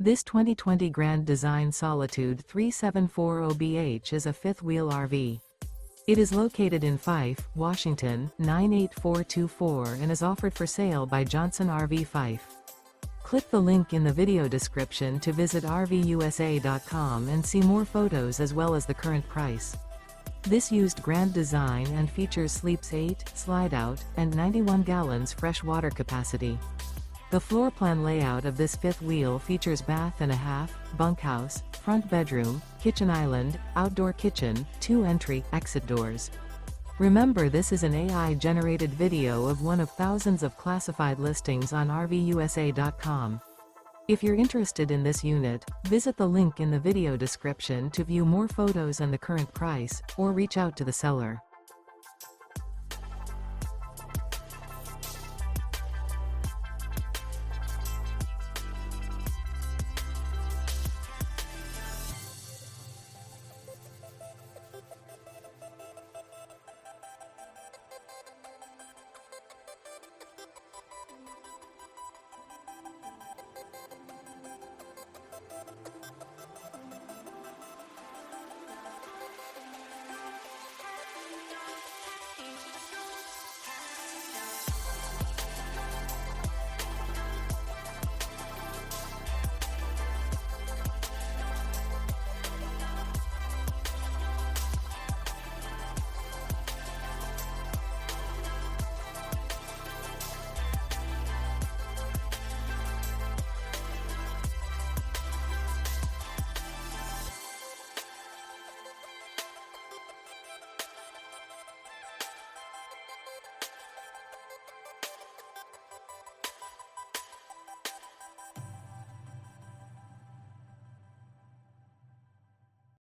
This 2020 Grand Design Solitude 3740BH is a fifth-wheel RV. It is located in Fife, Washington, 98424 and is offered for sale by Johnson RV Fife. Click the link in the video description to visit RVUSA.com and see more photos as well as the current price. This used Grand Design and features sleeps 8, Slideout, and 91 gallons fresh water capacity. The floor plan layout of this fifth wheel features bath and a half, bunkhouse, front bedroom, kitchen island, outdoor kitchen, 2 entry/exit doors. Remember, this is an AI-generated video of one of thousands of classified listings on RVUSA.com. If you're interested in this unit, visit the link in the video description to view more photos and the current price, or reach out to the seller.